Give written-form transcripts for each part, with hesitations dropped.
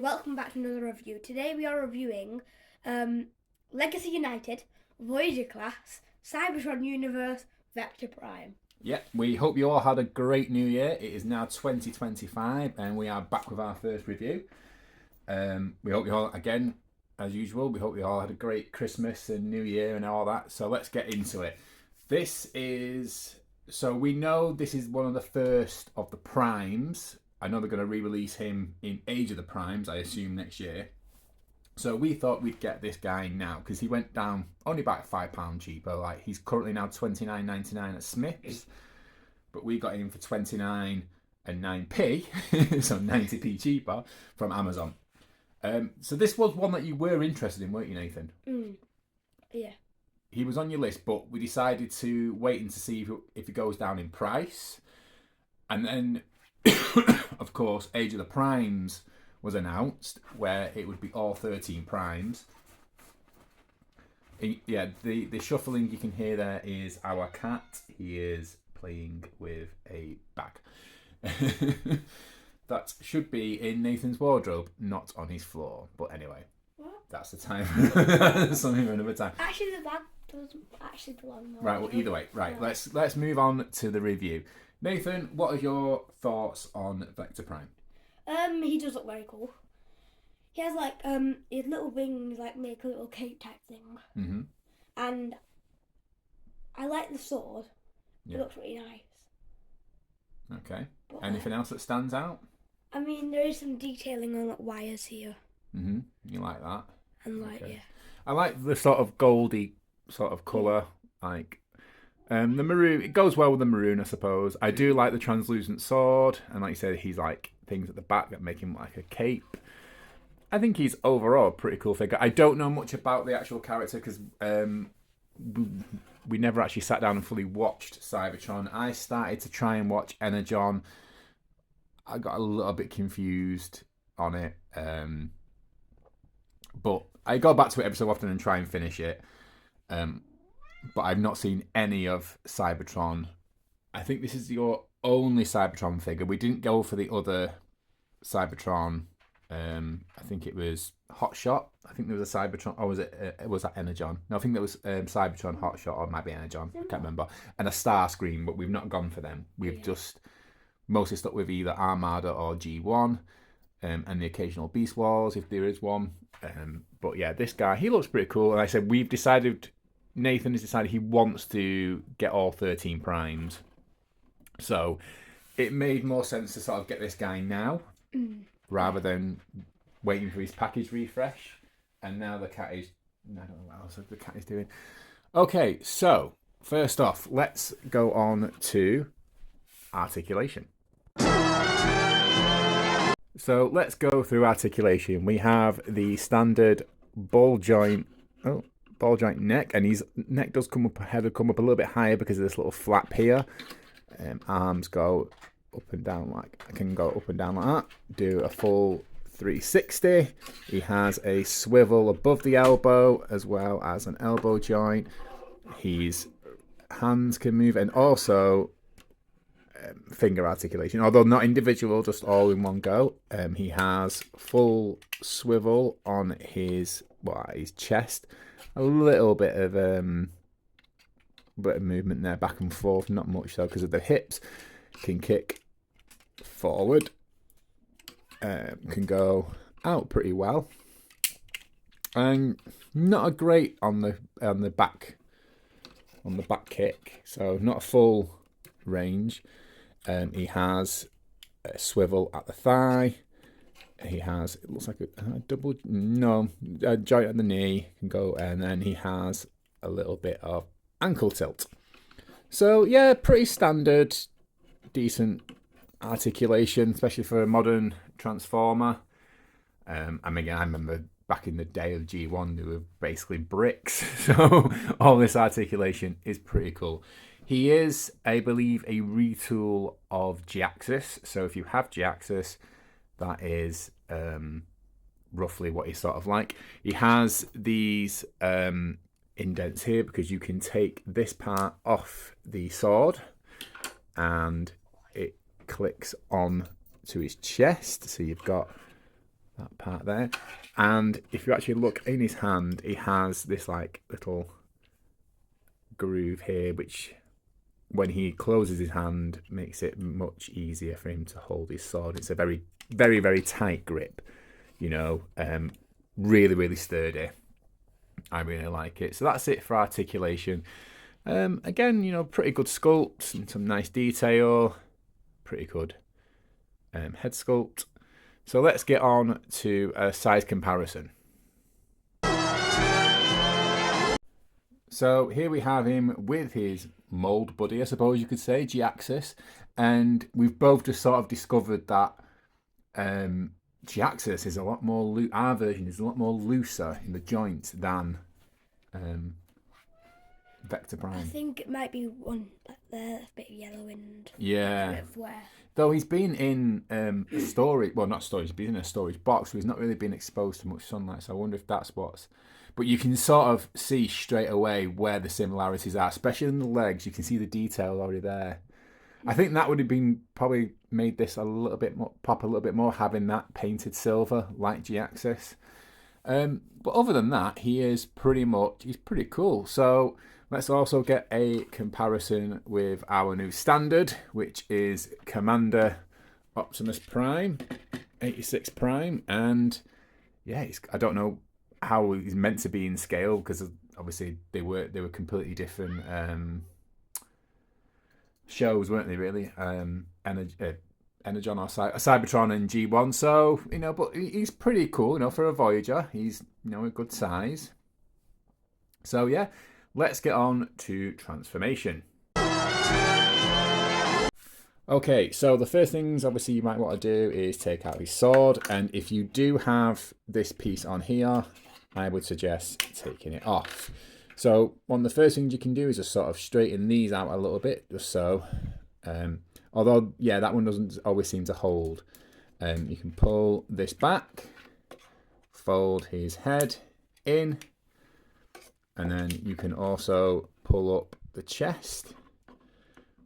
welcome back to another review. Today we are reviewing Legacy United, Voyager class, Cybertron Universe, Vector Prime. Yeah, we hope you all had a great new year. It is now 2025 and we are back with our first review. We hope you all, again, as usual, we hope you all had a great Christmas and New Year and all that. So let's get into it. So we know this is one of the first of the Primes. I know they're going to re-release him in Age of the Primes, I assume, next year. So we thought we'd get this guy now because he went down only about £5 cheaper. Like, he's currently now $29.99 at Smith's, but we got him for 29 and 9p, so 90p cheaper from Amazon. So this was one that you were interested in, weren't you, Nathan? Yeah. He was on your list, but we decided to wait and to see if it goes down in price. And then, of course, Age of the Primes was announced, where it would be all 13 Primes. Yeah, the shuffling you can hear there is our cat. He is playing with a bag. That should be in Nathan's wardrobe, not on his floor. But anyway, that's the time. Something for another time. Actually, the bag doesn't actually belong there. Right, well, either way. Right, let's move on to the review. Nathan, what are your thoughts on Vector Prime? He does look very cool. He has like his little wings like make a little cape type thing. Mm-hmm. And I like the sword. Yeah. It looks really nice. Okay. But, Anything else that stands out? I mean, there is some detailing on like wires here. Mm-hmm. You like that? And like, Okay. yeah. I like the sort of goldy sort of colour, like the maroon. It goes well with the maroon, I suppose. I do like the translucent sword, and like you said, he's like things at the back that make him like a cape. I think he's overall a pretty cool figure. I don't know much about the actual character because we never actually sat down and fully watched Cybertron. I started to try and watch Energon. I got a little bit confused on it, but I go back to it every so often and try and finish it. But I've not seen any of Cybertron. I think this is your only Cybertron figure. We didn't go for the other Cybertron. I think it was Hotshot. I think there was a Cybertron. Or was that Energon? No, I think there was Cybertron, Hotshot, or it might be Energon. I can't remember. And a Starscream, but we've not gone for them. We've just mostly stuck with either Armada or G1, and the occasional Beast Wars if there is one. But yeah, this guy, he looks pretty cool. And I said Nathan has decided he wants to get all 13 Primes. So it made more sense to sort of get this guy now rather than waiting for his package refresh. And now the cat is... I don't know what else the cat is doing. Okay, so first off, let's go on to Articulation. So let's go through Articulation. We have the standard ball joint neck, and his neck does head will come up a little bit higher because of this little flap here. Arms go up and down I can go up and down like that. Do a full 360. He has a swivel above the elbow as well as an elbow joint. His hands can move, and also finger articulation, although not individual, just all in one go. He has full swivel on his chest. A little bit of movement there, back and forth, not much though because of the hips. Can kick forward, can go out pretty well, and not a great on the back kick, so not a full range. He has a swivel at the thigh. He has, it looks like a joint at the knee can go, and then he has a little bit of ankle tilt. So yeah, pretty standard, decent articulation, especially for a modern Transformer. I remember back in the day of G1, they were basically bricks. So all this articulation is pretty cool. He is, I believe, a retool of G-Axis. So if you have G-Axis, that is roughly what he's sort of like. He has these indents here because you can take this part off the sword and it clicks on to his chest. So you've got that part there. And if you actually look in his hand, he has this like little groove here, which when he closes his hand makes it much easier for him to hold his sword. It's a very, very, very tight grip, you know, really, really sturdy. I really like it. So that's it for articulation. Again, you know, pretty good sculpt and some nice detail. Pretty good head sculpt. So let's get on to a size comparison. So here we have him with his mold buddy, I suppose you could say, G-Axis. And we've both just sort of discovered that G-Axis is a lot more, our version is a lot more looser in the joints than Vector Prime. I think it might be one like there, a bit yellow and yeah. a bit of wear. Though he's been in storage, well, not storage, he's been in a storage box, so he's not really been exposed to much sunlight. So I wonder if that's what's. But you can sort of see straight away where the similarities are, especially in the legs. You can see the detail already there. I think that would have been probably made this a little bit more pop a little bit more, having that painted silver like G-Axis. But other than that, he's pretty cool. So let's also get a comparison with our new standard, which is Commander Optimus Prime, 86 Prime, and yeah, I don't know how he's meant to be in scale, because obviously they were completely different shows, weren't they? Really, Energon or Cybertron and G1. So you know, but he's pretty cool. You know, for a Voyager, he's a good size. So yeah, let's get on to transformation. Okay, so the first things obviously you might want to do is take out his sword, and if you do have this piece on here, I would suggest taking it off. So one of the first things you can do is just sort of straighten these out a little bit, just so. Although, yeah, that one doesn't always seem to hold. You can pull this back, fold his head in, and then you can also pull up the chest.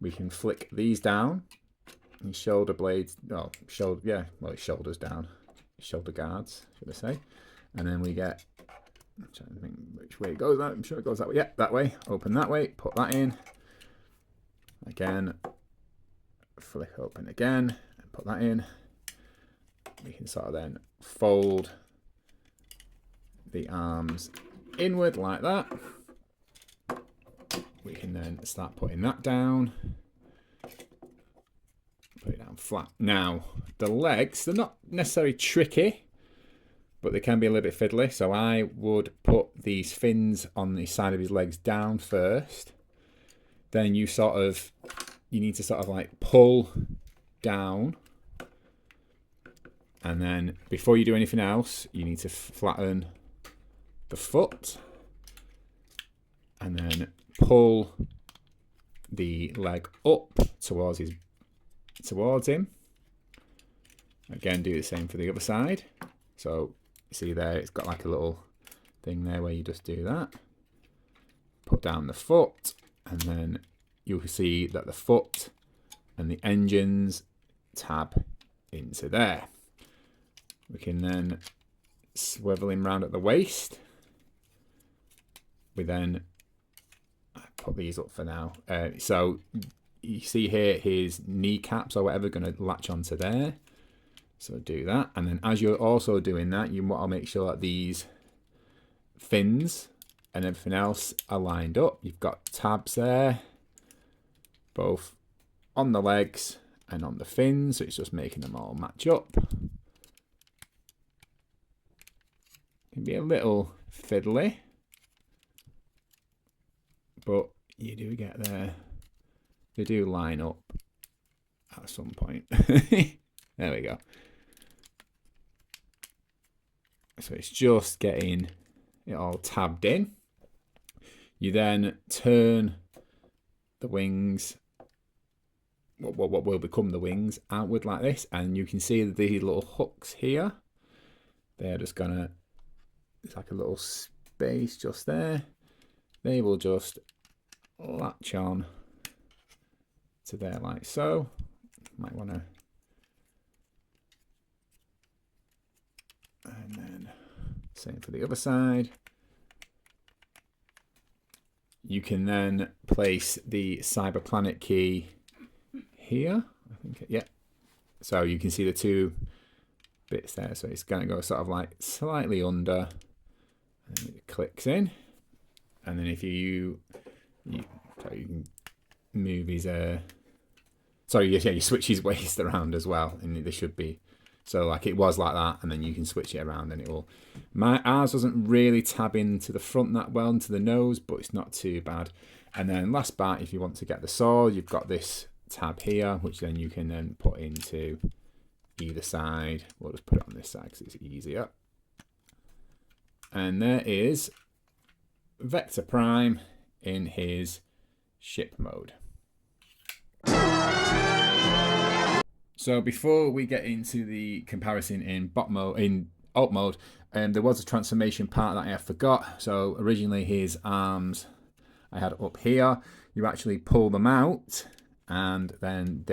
We can flick these down. His shoulder blades, his shoulders down. His shoulder guards, should I say. And then we get, I'm trying to think which way it goes. I'm sure it goes that way. Yeah, that way. Open that way. Put that in. Again. Flick open again. And put that in. We can sort of then fold the arms inward like that. We can then start putting that down. Put it down flat. Now, the legs, they're not necessarily tricky, but they can be a little bit fiddly. So I would put these fins on the side of his legs down first. Then you need to sort of like pull down. And then before you do anything else, you need to flatten the foot. And then pull the leg up towards him. Again, do the same for the other side. So you see there, it's got like a little thing there where you just do that. Put down the foot, and then you'll see that the foot and the engines tab into there. We can then swivel him round at the waist. We then put these up for now. So you see here his kneecaps or whatever going to latch onto there. So do that, and then as you're also doing that, you want to make sure that these fins and everything else are lined up. You've got tabs there, both on the legs and on the fins, so it's just making them all match up. Can be a little fiddly, but you do get there. They do line up at some point. There we go. So it's just getting it all tabbed in. You then turn the wings, what will become the wings, outward like this, and you can see the little hooks here. They're just gonna, it's like a little space just there. They will just latch on to there like so. Might want to And then same for the other side. You can then place the Cyber Planet key here. I think, yeah. So you can see the two bits there. So it's going to go sort of like slightly under. And then it clicks in. And then if you can move his you switch his waist around as well, and they should be so like it was like that, and then you can switch it around and it will. Ours doesn't really tab into the front that well, into the nose, but it's not too bad. And then last part, if you want to get the sword, you've got this tab here, which then you can then put into either side. We'll just put it on this side because it's easier. And there is Vector Prime in his ship mode. So before we get into the comparison in alt mode, there was a transformation part that I forgot. So originally his arms I had up here. You actually pull them out, and then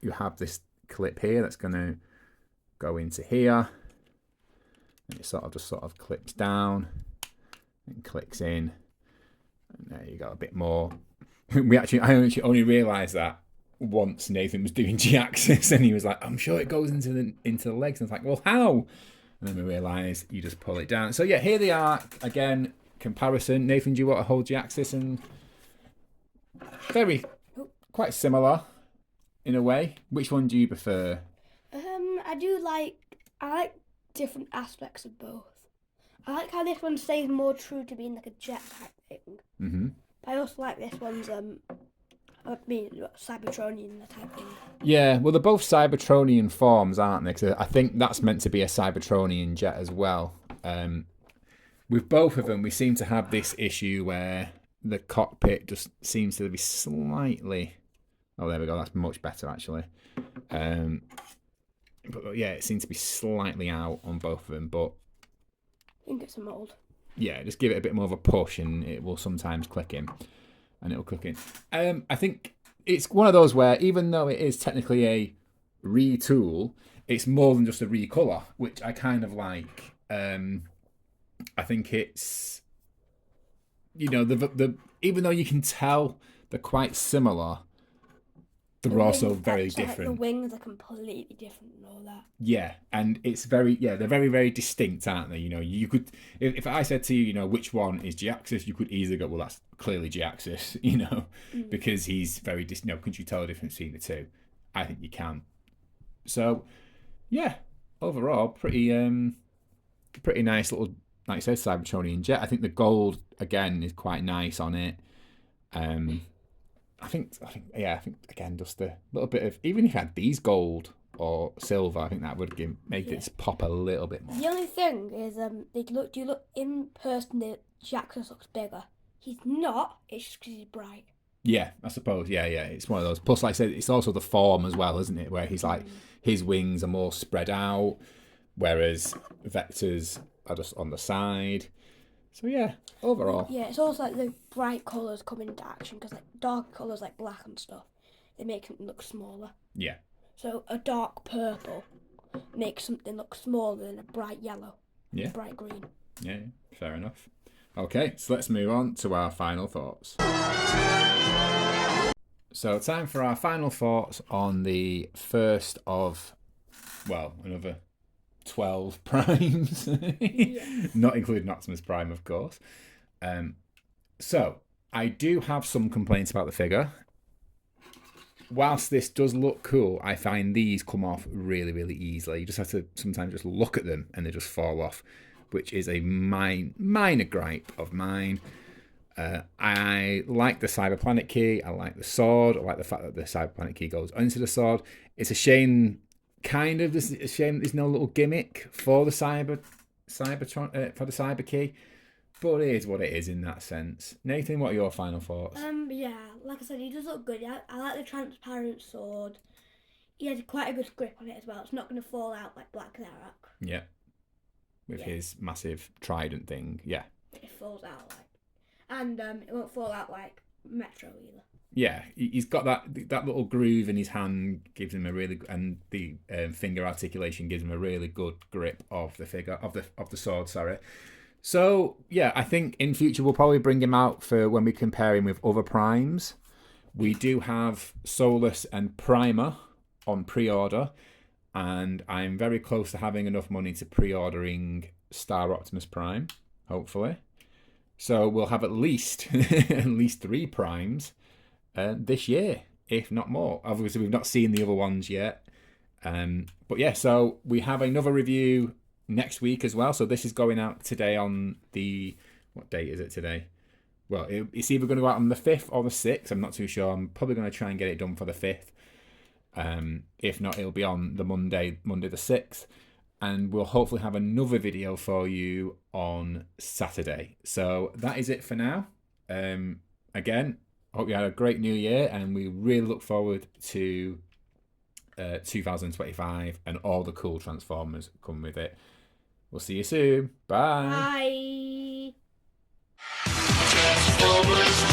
you have this clip here that's going to go into here, and it sort of clips down and clicks in, and there you go, a bit more. I actually only realised that once Nathan was doing G-axis, and he was like, "I'm sure it goes into the legs." And I was like, "Well, how?" And then we realised you just pull it down. So yeah, here they are again. Comparison. Nathan, do you want to hold G-axis? And quite similar in a way. Which one do you prefer? I like different aspects of both. I like how this one stays more true to being like a jet type thing. Mm-hmm. But I also like this one's cybertronian type thing. Yeah, well, they're both cybertronian forms, aren't they? 'Cause I think that's meant to be a cybertronian jet as well. With both of them, we seem to have this issue where the cockpit just seems to be slightly. Oh, there we go. That's much better, actually. But yeah, it seems to be slightly out on both of them. But I think it's a mold. Yeah, just give it a bit more of a push, and it will sometimes click in. And it'll click in. I think it's one of those where, even though it is technically a retool, it's more than just a recolor, which I kind of like. I think it's, the even though you can tell they're quite similar, they're also very different. Like the wings are completely different and all that. Yeah, and it's they're very, very distinct, aren't they? You could, if I said to you, which one is G-axis, you could easily go, well, that's clearly G-axis, because he's very distinct. Couldn't you tell the difference between the two? I think you can. So, yeah, overall, pretty nice little, like I said, Cybertronian jet. I think the gold again is quite nice on it. I think again, just a little bit of, even if you had these gold or silver, I think that would make it pop a little bit more. The only thing is, do you look in person, the G-axis looks bigger. He's not. It's just because he's bright. Yeah, I suppose. Yeah. It's one of those. Plus, like I said, it's also the form as well, isn't it? Where he's like, his wings are more spread out, whereas Vector's are just on the side. So yeah, overall. Yeah, it's also like the bright colours come into action, because like dark colours like black and stuff, they make something look smaller. Yeah. So a dark purple makes something look smaller than a bright yellow. Yeah. Bright green. Yeah, fair enough. Okay, so let's move on to our final thoughts. So time for our final thoughts on the first of, another 12 primes. Yes. Not including Optimus Prime, of course. So I do have some complaints about the figure. Whilst this does look cool, I find these come off really, really easily. You just have to sometimes just look at them and they just fall off, which is a minor gripe of mine. I like the Cyber Planet key. I like the sword. I like the fact that the Cyber Planet key goes into the sword. It's a shame, there's no little gimmick for the Cybertron for the Cyber key. But it is what it is in that sense. Nathan, what are your final thoughts? Yeah, like I said, he does look good. I like the transparent sword. He has quite a good grip on it as well. It's not going to fall out like Black Zarak. Yeah. With his massive trident thing, yeah. It falls out like. And it won't fall out like Metro either. Yeah, he's got that little groove in his hand gives him a really, and the finger articulation gives him a really good grip of the figure of the sword. Sorry. So yeah, I think in future we'll probably bring him out for when we compare him with other primes. We do have Solus and Primer on pre-order, and I'm very close to having enough money to pre-ordering Star Optimus Prime, hopefully. So we'll have at least at least 3 primes this year, if not more. Obviously, we've not seen the other ones yet. But yeah, so we have another review next week as well. So this is going out today on the... What date is it today? Well, it's either going to go out on the 5th or the 6th. I'm not too sure. I'm probably going to try and get it done for the 5th. If not, it'll be on the Monday the 6th. And we'll hopefully have another video for you on Saturday. So that is it for now. Again, hope you had a great new year, and we really look forward to 2025 and all the cool Transformers come with it. We'll see you soon. Bye. Bye. Transformers.